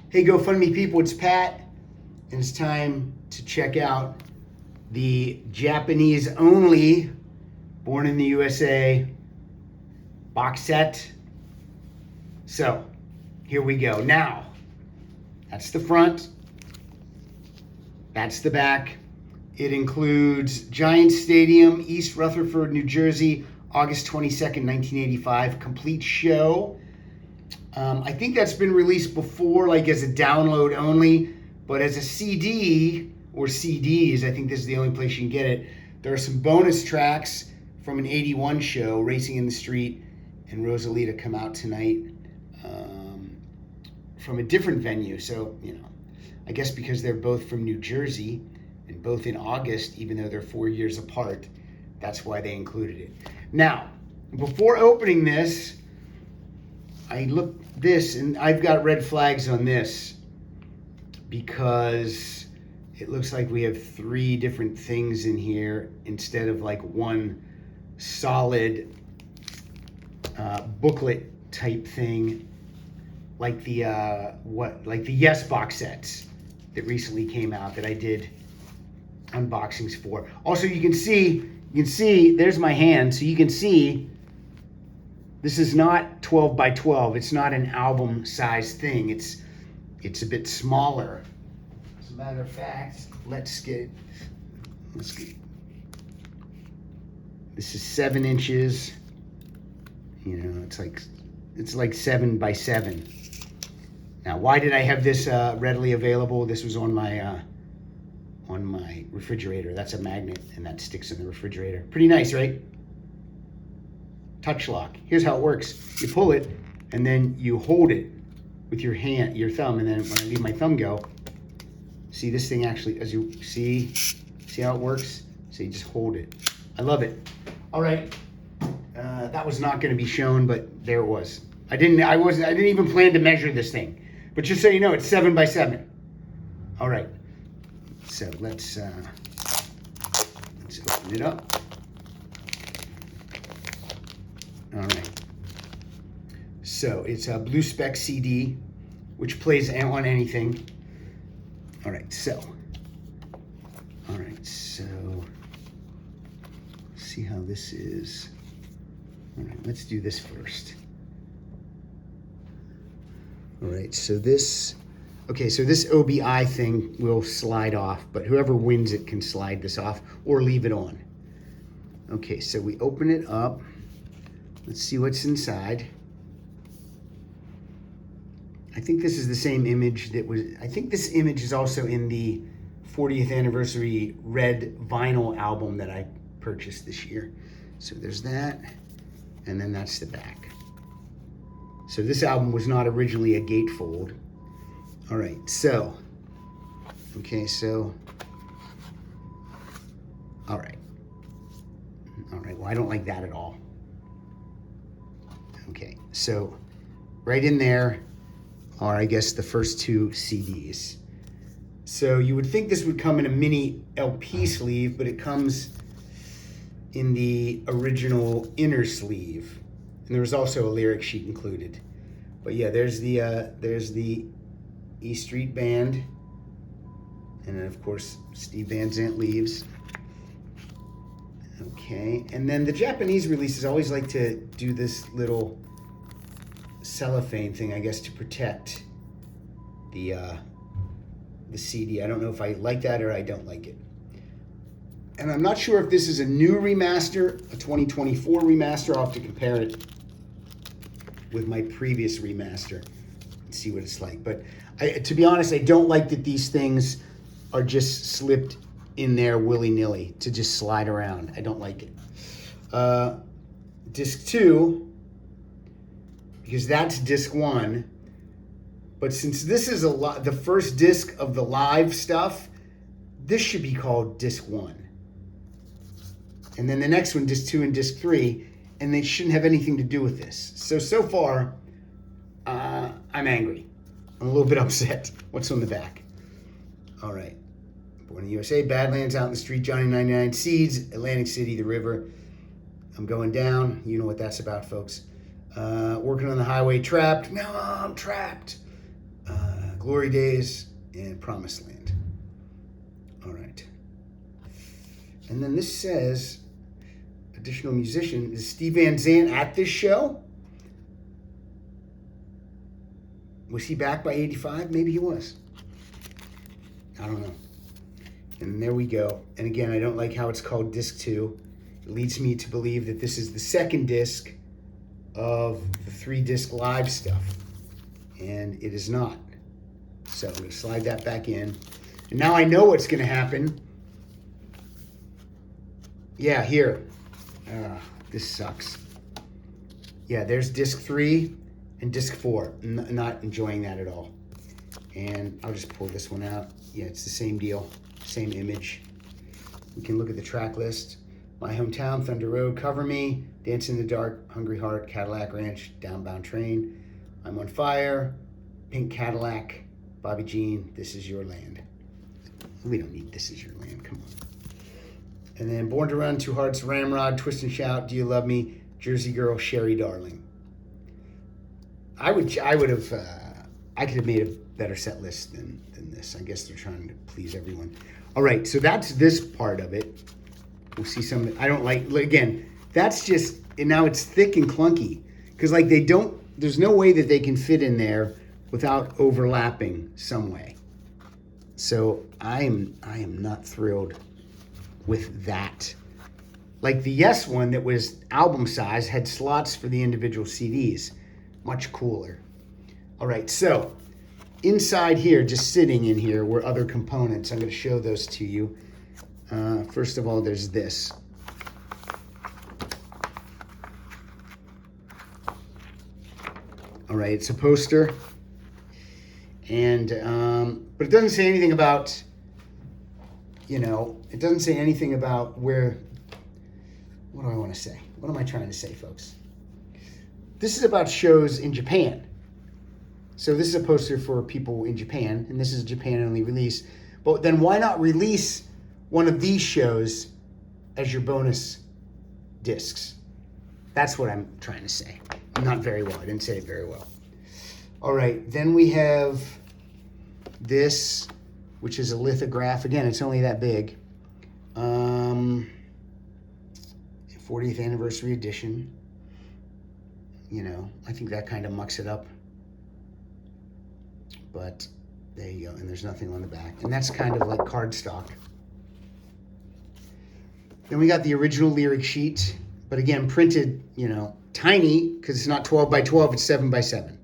Hey, GoFundMe people, it's Pat, and it's time to check out the Japanese Only Born in the USA box set. So, here we go. Now, that's the front, that's the back. It includes Giant Stadium, East Rutherford, New Jersey, August 22nd, 1985, complete show. I think that's been released before, like as a download only, but as a CD or CDs, I think this is the only place you can get it. There are some bonus tracks from an 81 show, Racing in the Street and Rosalita come out tonight from a different venue. So, I guess because they're both from New Jersey and both in August, even though they're 4 years apart, that's why they included it. Now, before opening this, I looked this, and I've got red flags on this because it looks like we have 3 different things in here instead of like one solid booklet type thing, like the the Yes box sets that recently came out that I did unboxings for. Also, you can see there's my hand, so you can see this is not 12 by 12. It's not an album size thing. It's a bit smaller. As a matter of fact, let's get this is 7 inches. It's like 7 by 7. Now, why did I have this readily available? This was on my refrigerator. That's a magnet, and that sticks in the refrigerator. Pretty nice, right? Touch lock. Here's how it works. You pull it, and then you hold it with your thumb, and then when I leave my thumb go, see this thing actually, as you see how it works? So you just hold it. I love it. All right. That was not going to be shown, but there it was. I didn't even plan to measure this thing, but just so you know, it's 7 by 7. All right. So let's open it up. All right. So it's a Blue Spec CD, which plays on anything. All right. So see how this is. All right. Let's do this first. All right. So this OBI thing will slide off, but whoever wins it can slide this off or leave it on. Okay. So we open it up. Let's see what's inside. I think this is the same image I think this image is also in the 40th anniversary red vinyl album that I purchased this year. So there's that, and then that's the back. So this album was not originally a gatefold. All right, all right, well, I don't like that at all. Okay, so right in there are, I guess, the first 2 CDs. So you would think this would come in a mini LP sleeve, but it comes in the original inner sleeve. And there was also a lyric sheet included. But yeah, there's the E Street Band. And then, of course, Steve Van Zandt leaves. Okay, and then the Japanese releases always like to do this little cellophane thing, I guess, to protect the CD. I don't know if I like that or I don't like it. And I'm not sure if this is a new remaster, a 2024 remaster. I'll have to compare it with my previous remaster and see what it's like. But to be honest, I don't like that these things are just slipped in there willy-nilly to just slide around. I don't like it. Disc 2, because that's disc 1. But since this is the first disc of the live stuff, this should be called disc 1. And then the next one, disc 2 and disc 3, and they shouldn't have anything to do with this. So far, I'm angry. I'm a little bit upset. What's on the back? All right. Born in the USA, Badlands, Out in the Street, Johnny 99, Seeds, Atlantic City, The River. I'm going down. You know what that's about, folks. Working on the highway, trapped. No, I'm trapped. Glory Days, and Promised Land. All right. And then this says, additional musician, is Steve Van Zandt at this show? Was he back by 85? Maybe he was. I don't know. And there we go. And again, I don't like how it's called disc 2. It leads me to believe that this is the second disc of the 3-disc live stuff. And it is not. So I'm going to slide that back in. And now I know what's going to happen. Yeah, here. This sucks. Yeah, there's disc 3 and disc 4. Not enjoying that at all. And I'll just pull this one out. Yeah, it's the same deal. Same image. We can look at the track list. My Hometown, Thunder Road, Cover Me, Dance in the Dark, Hungry Heart, Cadillac Ranch, Downbound Train, I'm on Fire, Pink Cadillac, Bobby Jean, This Is Your Land. We don't need This Is Your Land, come on. And then Born to Run, Two Hearts, Ramrod, Twist and Shout, Do You Love Me, Jersey Girl, Sherry Darling. I could have made a better set list than this. I guess they're trying to please everyone. All right, so that's this part of it. We'll see some, I don't like, again, that's just, and now it's thick and clunky. Because like there's no way that they can fit in there without overlapping some way. So I am not thrilled with that. Like the Yes one that was album size had slots for the individual CDs. Much cooler. All right, so inside here, just sitting in here, were other components. I'm going to show those to you. First of all, there's this. All right, it's a poster. And, but it doesn't say anything about, it doesn't say anything about where, what do I want to say? What am I trying to say, folks? This is about shows in Japan. So this is a poster for people in Japan, and this is a Japan Only release. But then why not release one of these shows as your bonus discs? That's what I'm trying to say. Not very well. I didn't say it very well. All right, then we have this, which is a lithograph. Again, it's only that big. 40th anniversary edition. I think that kind of mucks it up. But there you go, and there's nothing on the back. And that's kind of like cardstock. Then we got the original lyric sheet, but again, printed, tiny, because it's not 12 by 12, it's 7 by 7.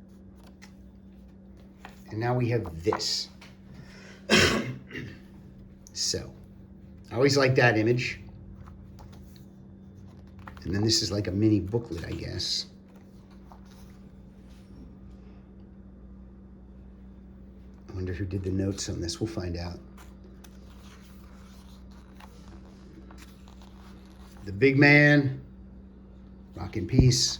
And now we have this. So, I always like that image. And then this is like a mini booklet, I guess. I wonder who did the notes on this. We'll find out. The Big Man, Rock in Peace.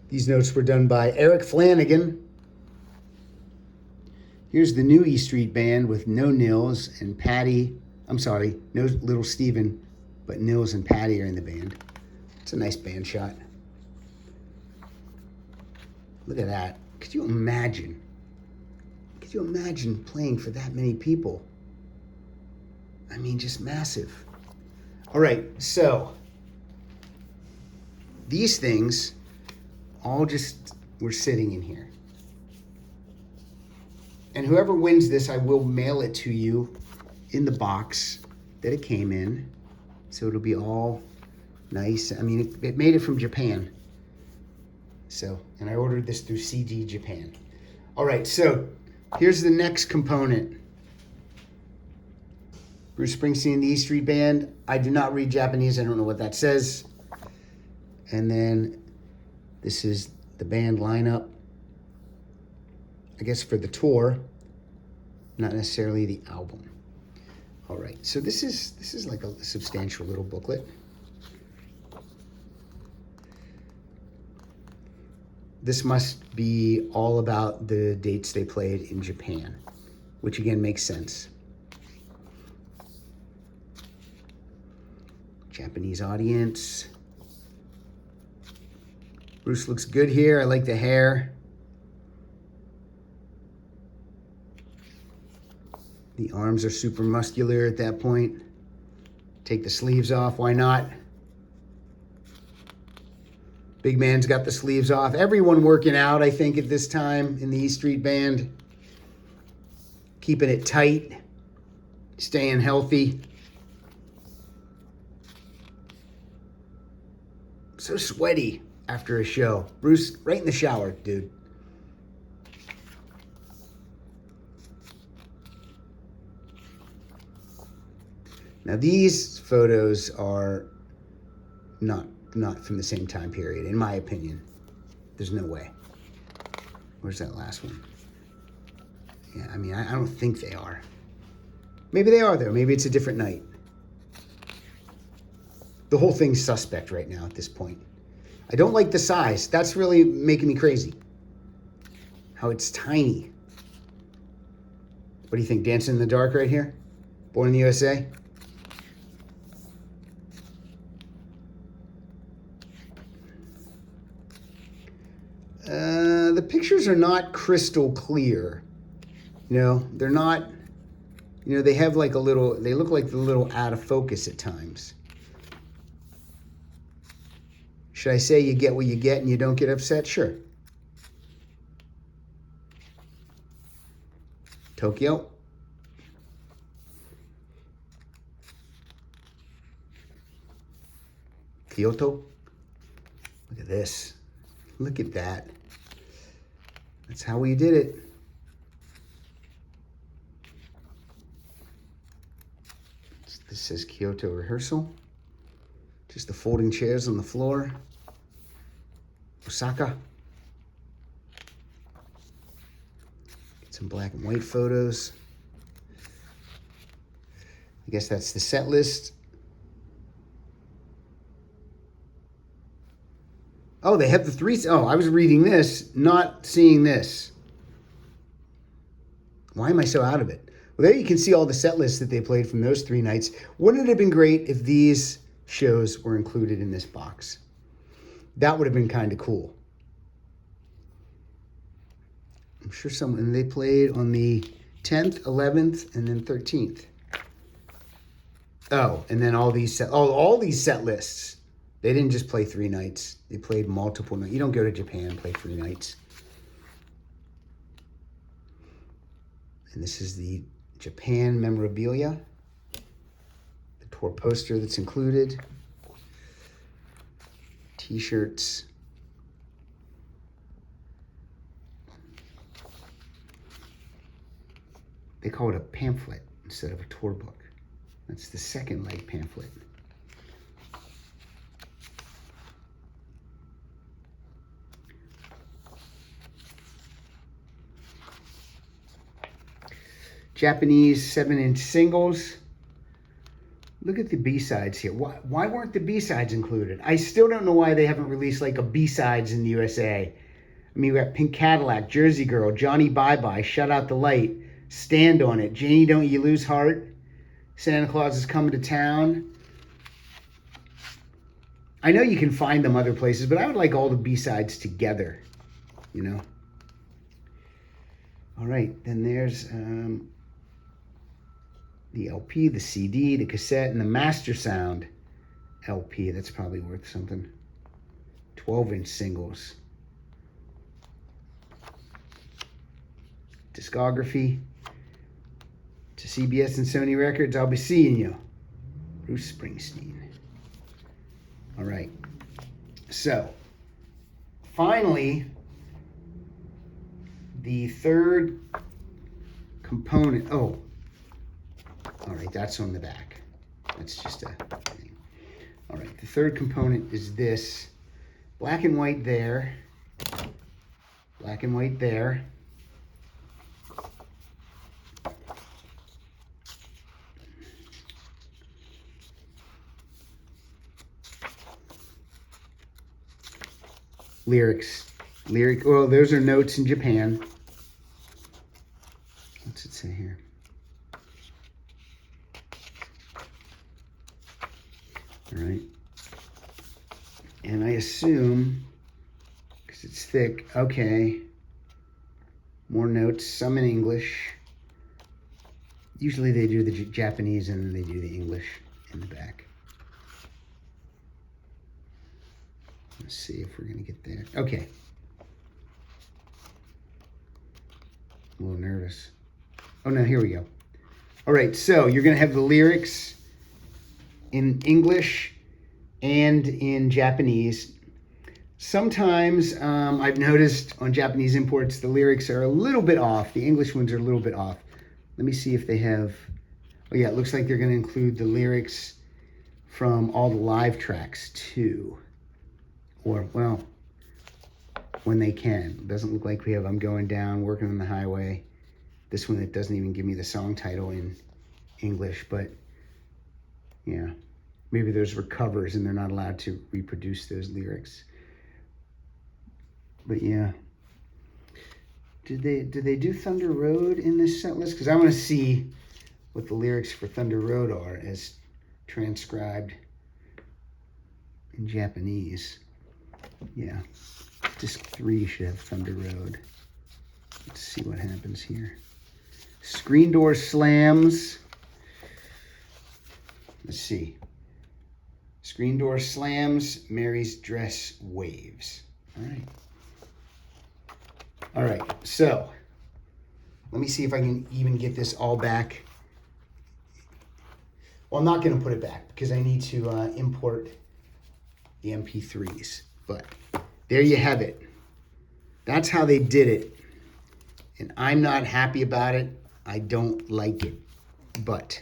These notes were done by Eric Flanagan. Here's the new E Street Band with no Nils and Patty. I'm sorry, no Little Steven, but Nils and Patty are in the band. It's a nice band shot. Look at that. Could you imagine? Could you imagine playing for that many people? I mean, just massive. All right, so these things all just were sitting in here. And whoever wins this, I will mail it to you in the box that it came in. So it'll be all nice. I mean, it made it from Japan. So, and I ordered this through CD Japan. All right, so here's the next component. Bruce Springsteen, the E Street Band. I do not read Japanese. I don't know what that says. And then this is the band lineup. I guess for the tour, not necessarily the album. All right, so this is like a substantial little booklet. This must be all about the dates they played in Japan, which again makes sense. Japanese audience. Bruce looks good here. I like the hair. The arms are super muscular at that point. Take the sleeves off, why not? Big man's got the sleeves off. Everyone working out, I think, at this time in the E Street Band. Keeping it tight, staying healthy. So sweaty after a show. Bruce, right in the shower, dude. Now these photos are not from the same time period, in my opinion. There's no way. Where's that last one? Yeah, I mean, I don't think they are. Maybe they are, though. Maybe it's a different night. The whole thing's suspect right now at this point. I don't like the size. That's really making me crazy. How it's tiny. What do you think? Dancing in the Dark right here? Born in the USA? The pictures are not crystal clear. You know, they're not, you know, they have like a little, they look like a little out of focus at times. Should I say you get what you get and you don't get upset? Sure. Tokyo. Kyoto. Look at this. Look at that. That's how we did it. This says Kyoto rehearsal. Just the folding chairs on the floor. Osaka. Get some black and white photos. I guess that's the set list. Oh, they have the three. Oh, I was reading this, not seeing this. Why am I so out of it? Well, there you can see all the set lists that they played from those 3 nights. Wouldn't it have been great if these shows were included in this box? That would have been kind of cool. I'm sure someone, they played on the 10th, 11th, and then 13th. Oh, and then all these set lists. They didn't just play 3 nights. They played multiple nights. You don't go to Japan and play 3 nights. And this is the Japan memorabilia. The tour poster that's included. T-shirts. They call it a pamphlet instead of a tour book. That's the second leg pamphlet. Japanese 7-inch singles. Look at the B-sides here. Why weren't the B-sides included? I still don't know why they haven't released like a B-sides in the USA. I mean, we got Pink Cadillac, Jersey Girl, Johnny Bye-Bye, Shut Out the Light, Stand on It, Janie Don't You Lose Heart, Santa Claus Is Coming to Town. I know you can find them other places, but I would like all the B-sides together, you know? All right, then there's the LP, the CD, the cassette, and the Master Sound LP. That's probably worth something. 12-inch singles. Discography. To CBS and Sony Records, I'll be seeing you. Bruce Springsteen. All right. So, finally, the third component. Oh, all right, that's on the back. That's just a thing. All right, the third component is this. Black and white there. Black and white there. Well, those are notes in Japan. What's it say here? All right. And I assume because it's thick. Okay. More notes, some in English. Usually they do the Japanese and then they do the English in the back. Let's see if we're going to get there. Okay. A little nervous. Oh, no, here we go. All right, so you're going to have the lyrics in English and in Japanese. Sometimes I've noticed on Japanese imports the lyrics are a little bit off. The English ones are a little bit off. Let me see if they have... Oh yeah, it looks like they're going to include the lyrics from all the live tracks too. Or, well, when they can. It doesn't look like we have I'm Going Down, Working on the Highway. This one, it doesn't even give me the song title in English, but yeah. Maybe there's recovers and they're not allowed to reproduce those lyrics. But yeah. Did they do Thunder Road in this set list? Because I want to see what the lyrics for Thunder Road are as transcribed in Japanese. Yeah. Disc 3 should have Thunder Road. Let's see what happens here. Screen Door Slams. Let's see. Screen Door Slams, Mary's Dress Waves. All right. All right, so let me see if I can even get this all back. Well, I'm not going to put it back because I need to import the MP3s. But there you have it. That's how they did it. And I'm not happy about it. I don't like it. But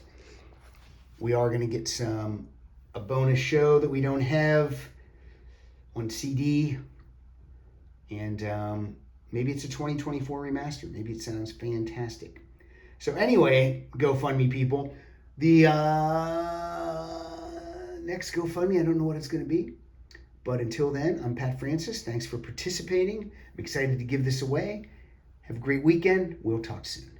we are going to get a bonus show that we don't have on CD. And maybe it's a 2024 remaster. Maybe it sounds fantastic. So anyway, GoFundMe people. The next GoFundMe, I don't know what it's going to be. But until then, I'm Pat Francis. Thanks for participating. I'm excited to give this away. Have a great weekend. We'll talk soon.